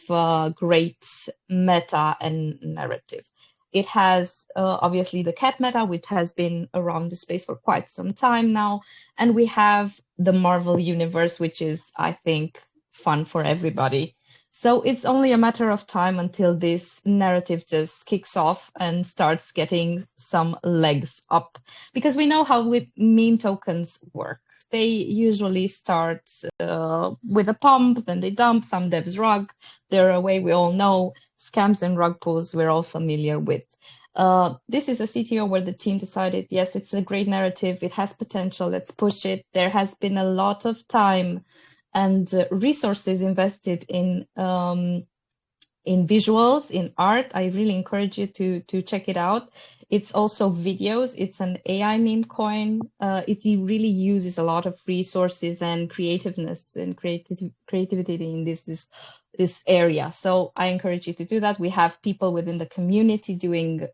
great meta and narrative. It has obviously the cat meta, which has been around the space for quite some time now. And we have the Marvel universe, which is, I think, fun for everybody. So it's only a matter of time until this narrative just kicks off and starts getting some legs up. Because we know how meme tokens work. They usually start with a pump, then they dump, some devs rug, they're away, we all know. Scams and rug pulls we're all familiar with. This is a CTO where the team decided, yes, it's a great narrative, it has potential, let's push it. There has been a lot of time and resources invested in visuals, in art. I really encourage you to check it out. It's also videos. It's an AI meme coin. It really uses a lot of resources and creativeness and creativity in this area. So I encourage you to do that. We have people within the community doing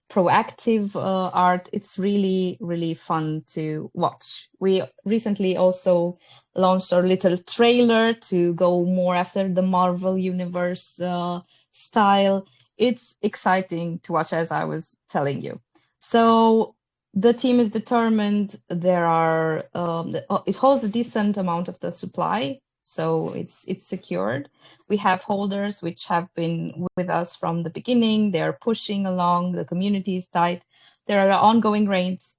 proactive art. It's really, really fun to watch. We recently also launched our little trailer to go more after the Marvel universe style. It's exciting to watch, as I was telling you. So the team is determined. There are it holds a decent amount of the supply, so it's secured. We have holders which have been with us from the beginning. They are pushing along. The community is tight. There are ongoing raids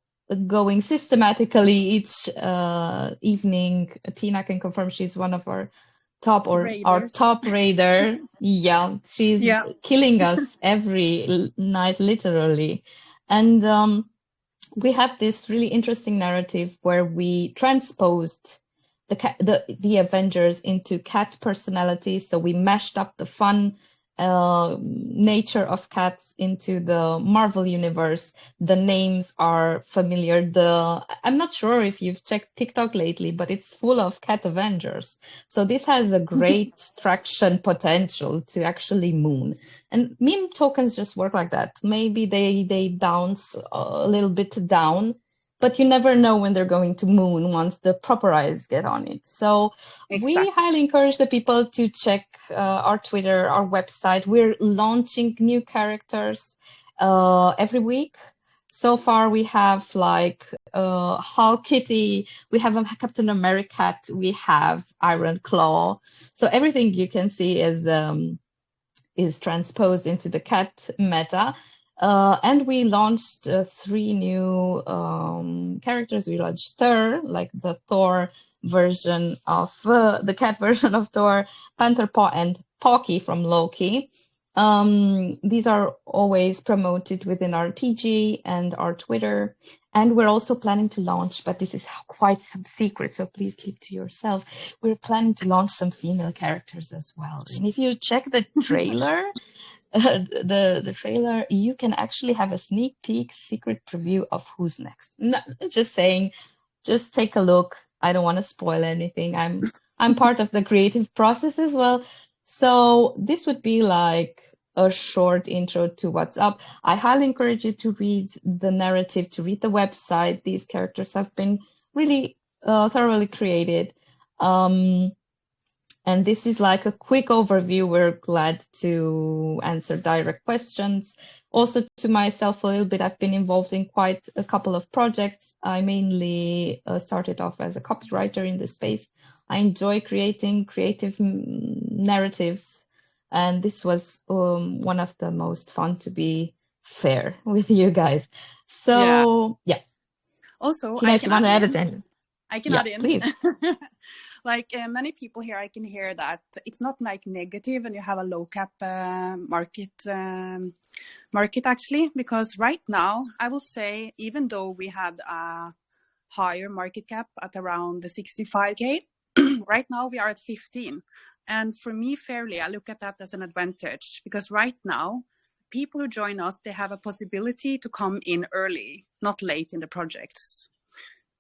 going systematically each evening. Tina can confirm she's one of our top or Raiders. our top raider. Yeah, she's Yeah. killing us every night, literally. And we have this really interesting narrative where we transposed the Avengers into cat personalities. So we mashed up the fun nature of cats into the Marvel universe. The names are familiar. I'm not sure if you've checked TikTok lately, but it's full of cat Avengers. So this has a great traction potential to actually moon. And meme tokens just work like that. Maybe they bounce a little bit down, but you never know when they're going to moon once the proper eyes get on it. So we Exactly. highly encourage the people to check our Twitter, our website. We're launching new characters every week. So far, we have like Hulk Kitty, we have a Captain America, we have Iron Claw. So everything you can see is transposed into the cat meta. And we launched 3 new characters. We launched Thor, like the Thor version of the cat version of Thor, Panther Paw, and Pocky from Loki. These are always promoted within our TG and our Twitter. And we're also planning to launch, but this is quite some secret, so please keep to yourself. We're planning to launch some female characters as well. And if you check the trailer, the trailer, you can actually have a sneak peek secret preview of who's next. No, just saying, just take a look. I don't want to spoil anything. I'm part of the creative process as well. So this would be like a short intro to what's up. I highly encourage you to read the narrative, to read the website. These characters have been really thoroughly created. And this is like a quick overview. We're glad to answer direct questions. Also, to myself a little bit, I've been involved in quite a couple of projects. I mainly started off as a copywriter in this space. I enjoy creating creative narratives, and this was one of the most fun, to be fair with you guys. So yeah. Also, Tina, I if can you want to add add in. it, I can yeah, add in. please. Like many people here, I can hear that it's not like negative and you have a low cap market actually, because right now I will say, even though we had a higher market cap at around the 65K, right now we are at 15. And for me, fairly, I look at that as an advantage, because right now people who join us, they have a possibility to come in early, not late in the projects.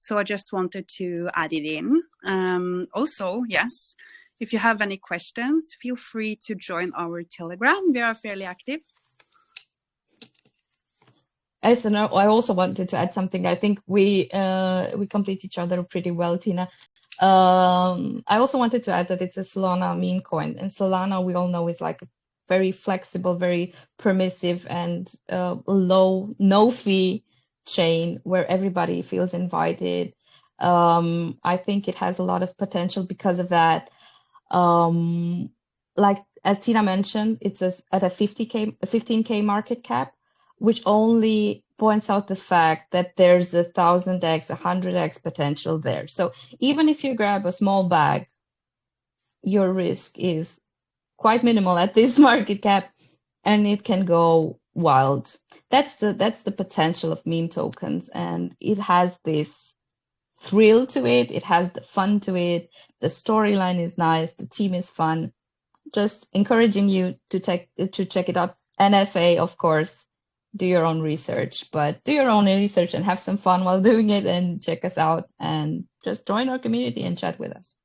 So I just wanted to add it in. Also, yes, if you have any questions, feel free to join our Telegram. We are fairly active. I also wanted to add something. I think we complete each other pretty well, Tina. I also wanted to add that it's a Solana meme coin, and Solana, we all know, is like very flexible, very permissive, and low, no fee chain where everybody feels invited. I think it has a lot of potential because of that. Like as Tina mentioned, it's at a 15K market cap, which only points out the fact that there's 1,000x, 100x potential there. So even if you grab a small bag, your risk is quite minimal at this market cap, and it can go wild. That's the potential of meme tokens, and it has this thrill to it. It has the fun to it. The storyline is nice. The team is fun. Just encouraging you to check it out. NFA, of course. Do your own research, but do your own research and have some fun while doing it, and check us out and just join our community and chat with us.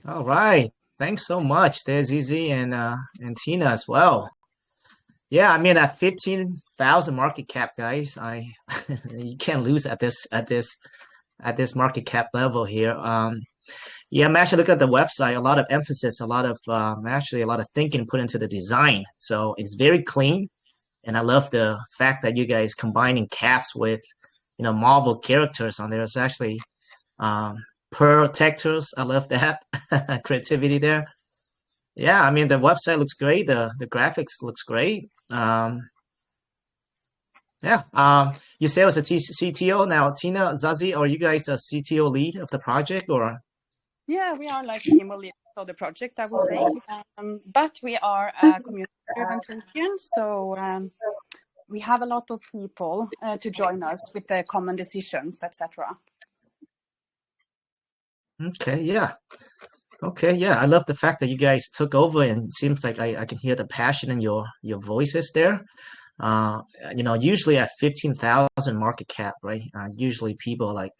All right. Thanks so much. There's Izzy and Tina as well. Yeah, I mean at 15,000 market cap, guys, you can't lose at this market cap level here. Yeah, I'm actually looking at the website. A lot of emphasis, a lot of thinking put into the design. So it's very clean, and I love the fact that you guys combining cats with, Marvel characters on there. It's actually protectors. I love that creativity there. Yeah, I mean the website looks great. The graphics looks great. Yeah. You say it was a CTO now. Tina, Zazie, are you guys the CTO lead of the project or? Yeah, we are like team leaders of the project, I will say. But we are a community-driven token, so we have a lot of people to join us with the common decisions, etc. Okay, yeah. Okay, yeah, I love the fact that you guys took over, and it seems like I can hear the passion in your voices there. Uh, usually at 15,000 market cap, right? Usually people are like,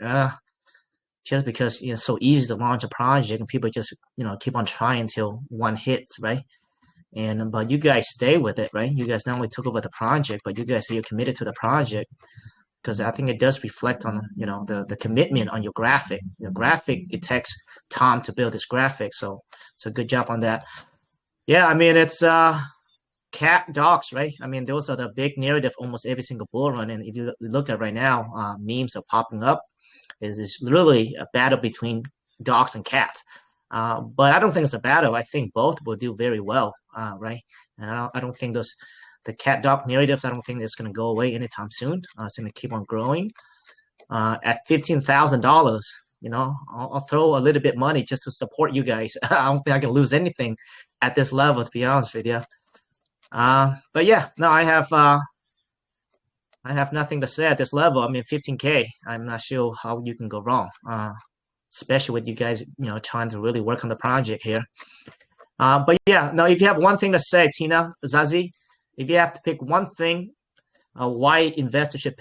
just because it's so easy to launch a project, and people just keep on trying until one hits, right? And but you guys stay with it, right? You guys not only took over the project, but you guys are committed to the project because I think it does reflect on the commitment on your graphic. The graphic, it takes time to build this graphic, so good job on that. Yeah, I mean it's cat dogs, right? I mean those are the big narrative almost every single bull run, and if you look at right now, memes are popping up. It's really a battle between dogs and cats. But I don't think it's a battle. I think both will do very well, right? And I don't think the cat dog narratives, I don't think it's going to go away anytime soon. It's going to keep on growing. At $15,000, I'll throw a little bit money just to support you guys. I don't think I can lose anything at this level, to be honest with you. But yeah, no, I have nothing to say at this level. I mean, 15K, I'm not sure how you can go wrong, especially with you guys, trying to really work on the project here. But yeah, now if you have one thing to say, Tina, Zazie, if you have to pick one thing, why investors should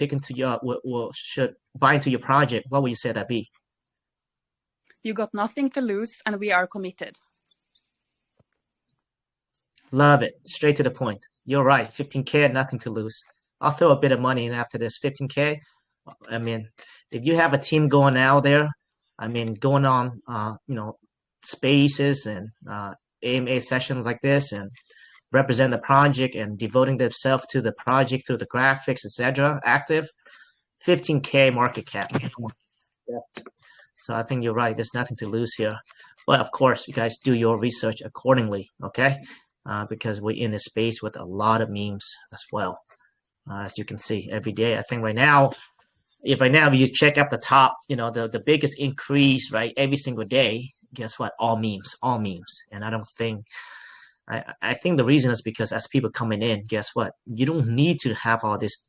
should buy into your project, what would you say that be? You got nothing to lose, and we are committed. Love it. Straight to the point. You're right. 15K, nothing to lose. I'll throw a bit of money in after this. 15K. I mean, if you have a team going out there, I mean, going on, spaces and AMA sessions like this, and represent the project and devoting themselves to the project through the graphics, etc. Active, 15K market cap. So I think you're right. There's nothing to lose here. But of course, you guys do your research accordingly, okay? Because we're in a space with a lot of memes as well. As you can see every day. I think right now, if you check up the top, the biggest increase, right, every single day, guess what? All memes. And I think the reason is because as people coming in, guess what? You don't need to have all this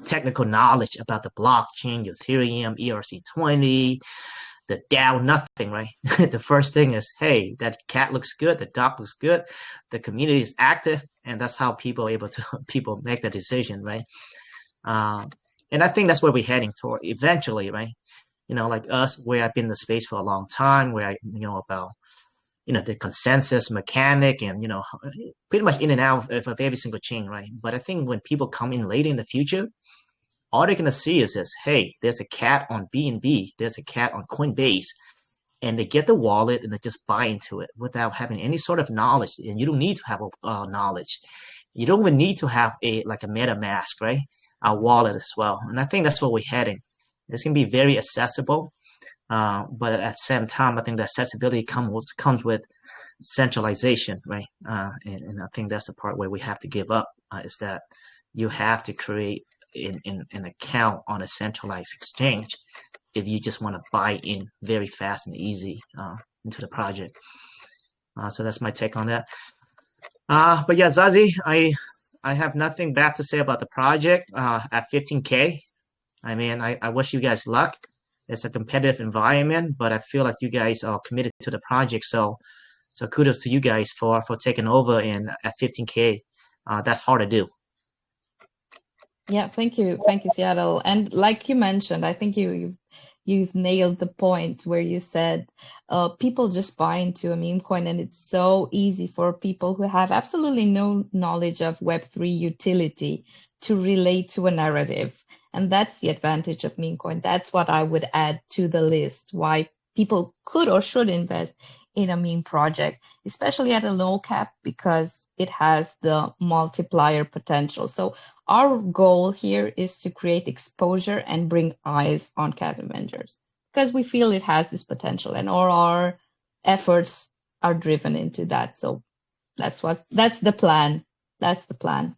technical knowledge about the blockchain, Ethereum, ERC20, the DAO, nothing, right? The first thing is, hey, that cat looks good, the dog looks good, the community is active, and that's how people are able to people make the decision, right? And I think that's where we're heading toward eventually, right? Like us, where I've been in the space for a long time, where I about the consensus mechanic and pretty much in and out of every single chain, right? But I think when people come in later in the future, all they're gonna see is this: hey, there's a cat on BNB, there's a cat on Coinbase, and they get the wallet and they just buy into it without having any sort of knowledge. And you don't need to have knowledge. You don't even need to have a MetaMask, right? A wallet as well. And I think that's where we're heading. It's gonna be very accessible, but at the same time, I think the accessibility comes with centralization, right? And I think that's the part where we have to give up, is that you have to create an account on a centralized exchange if you just want to buy in very fast and easy into the project. So that's my take on that. But yeah, Zazie, I have nothing bad to say about the project at 15K. I mean, I wish you guys luck. It's a competitive environment, but I feel like you guys are committed to the project. So kudos to you guys for taking over at 15K. That's hard to do. Yeah, thank you, Seattle. And like you mentioned, I think you've nailed the point where you said people just buy into a meme coin, and it's so easy for people who have absolutely no knowledge of Web3 utility to relate to a narrative. And that's the advantage of meme coin. That's what I would add to the list, why people could or should invest in a meme project, especially at a low cap, because it has the multiplier potential. So our goal here is to create exposure and bring eyes on Cat Avengers because we feel it has this potential, and all our efforts are driven into that. So that's the plan. That's the plan.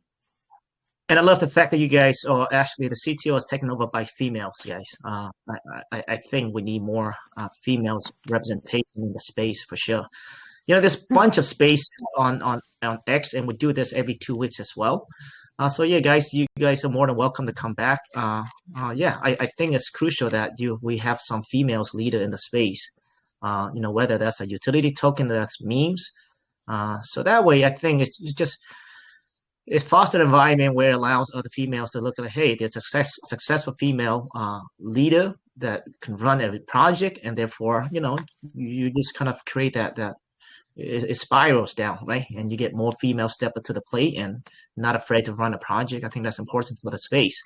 And I love the fact that you guys, or actually the CTO is taken over by females, guys. I think we need more females representation in the space for sure. There's a bunch of spaces on X, and we do this every 2 weeks as well. So yeah, guys, you guys are more than welcome to come back. Yeah, I think it's crucial that we have some females leader in the space. whether that's a utility token, that's memes. So that way, I think it fosters an environment where it allows other females to look at, hey, there's a successful female leader that can run every project, and therefore, you just kind of create that it spirals down, right? And you get more females step up to the plate and not afraid to run a project. I think that's important for the space.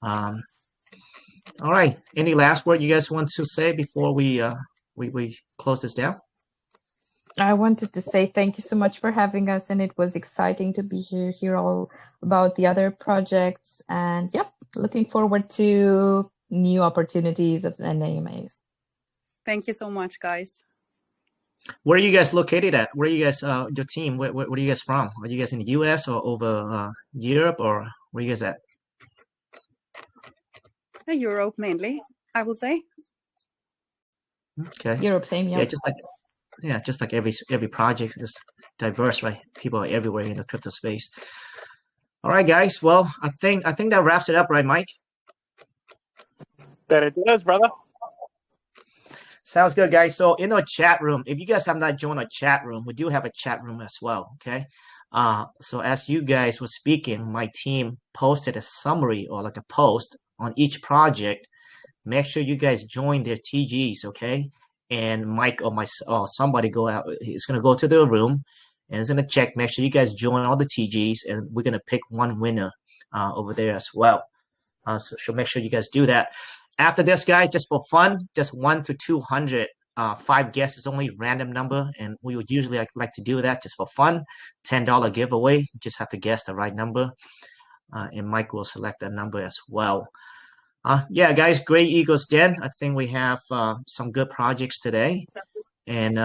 All right. Any last word you guys want to say before we close this down? I wanted to say thank you so much for having us, and it was exciting to be here, hear all about the other projects, and looking forward to new opportunities and AMAs. Thank you so much, guys. Where are you guys located at? Where are you guys, your team, where are you guys from? Are you guys in the US or over Europe, or where are you guys at? Europe mainly, I will say. Okay. Europe, same, yeah. Just like every project is diverse, right? People are everywhere in the crypto space. All right, guys. Well, I think that wraps it up, right, Mike? That it does, brother. Sounds good, guys. So in our chat room, if you guys have not joined our chat room, we do have a chat room as well. Okay. So as you guys were speaking, my team posted a summary or like a post on each project. Make sure you guys join their TGs, okay? And Mike or somebody go out. He's gonna go to the room and he's gonna check. Make sure you guys join all the TGs, and we're gonna pick one winner over there as well. So make sure you guys do that. After this, guys, just for fun, just 1 to 200, 5 guesses only, random number, and we would usually like to do that just for fun. $10 giveaway. You just have to guess the right number, and Mike will select that number as well. Yeah, guys, great Eagles Den. I think we have some good projects today. And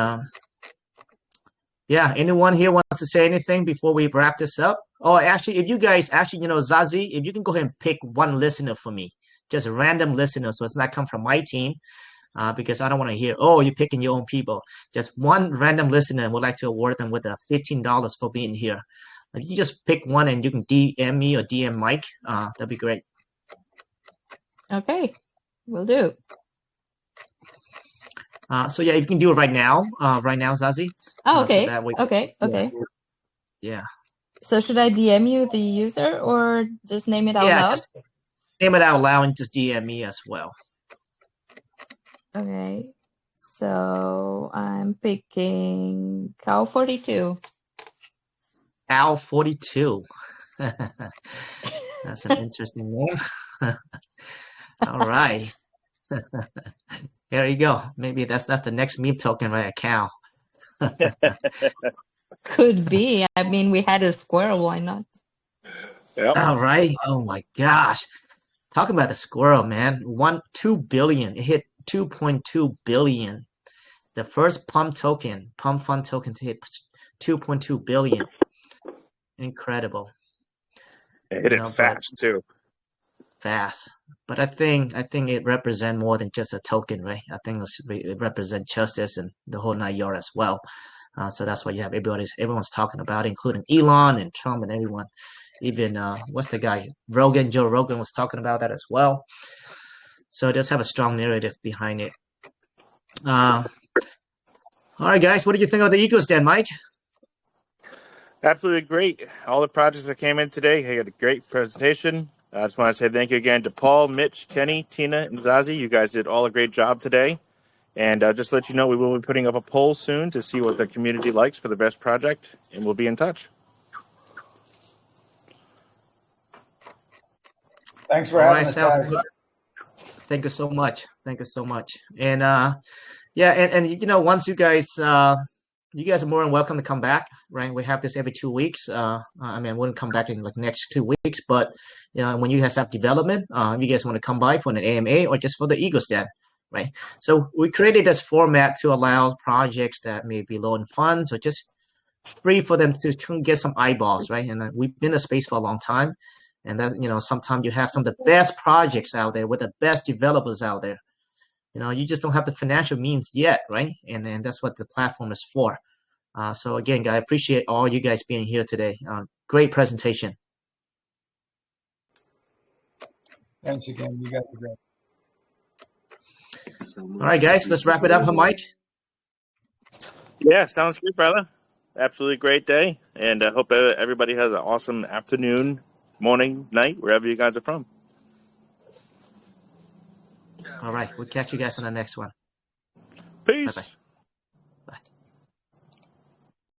yeah, anyone here wants to say anything before we wrap this up? Oh, actually, if you guys, Zazie, if you can go ahead and pick one listener for me, just a random listener, so it's not come from my team, because I don't want to hear, oh, you're picking your own people. Just one random listener, and would like to award them with $15 for being here. If you just pick one and you can DM me or DM Mike, that'd be great. Okay, will do. So yeah, you can do it right now, Zazie. Oh, okay. So that way, Okay. yeah. So should I DM you the user or just name it out Yeah, loud? just name it out loud and just DM me as well. Okay. So I'm picking Cow42. Cow42. That's an interesting name. All right. There you go. Maybe that's the next meme token, right? A cow. Could be. I mean, we had a squirrel. Why not? Yep. All right. Oh my gosh. Talk about a squirrel, man. 2 billion. It hit 2.2 billion. The first pump fund token to hit 2.2 billion. Incredible. It hit it fast too. Fast. But I think it represents more than just a token, right? I think it represents justice and the whole 9 yards as well. So that's why you have everyone's talking about it, including Elon and Trump and everyone. Even what's the guy? Joe Rogan was talking about that as well. So it does have a strong narrative behind it. All right, guys, what do you think of the Eagles Den, Mike? Absolutely great. All the projects that came in today, they had a great presentation. I just want to say thank you again to Paul, Mitch, Kenny, Tina, and Zazie. You guys did all a great job today. And just to let you know, we will be putting up a poll soon to see what the community likes for the best project, and we'll be in touch. Thanks for having us, guys. Thank you so much. And yeah, and once you guys are more than welcome to come back, right? We have this every 2 weeks. I mean, I wouldn't come back in like next 2 weeks, but when you guys have development, you guys want to come by for an AMA or just for the Eagles Den, right? So we created this format to allow projects that may be low in funds or just free for them to get some eyeballs, right? And we've been in the space for a long time, and that sometimes you have some of the best projects out there with the best developers out there. You just don't have the financial means yet, right? And that's what the platform is for. So again, guys, I appreciate all you guys being here today. Great presentation. Thanks again. You guys are great. Thank you so much. All right, guys, let's wrap it up, Mike. Yeah, sounds good, brother. Absolutely great day, and I hope everybody has an awesome afternoon, morning, night, wherever you guys are from. All right, we'll catch you guys on the next one. Peace. Bye-bye.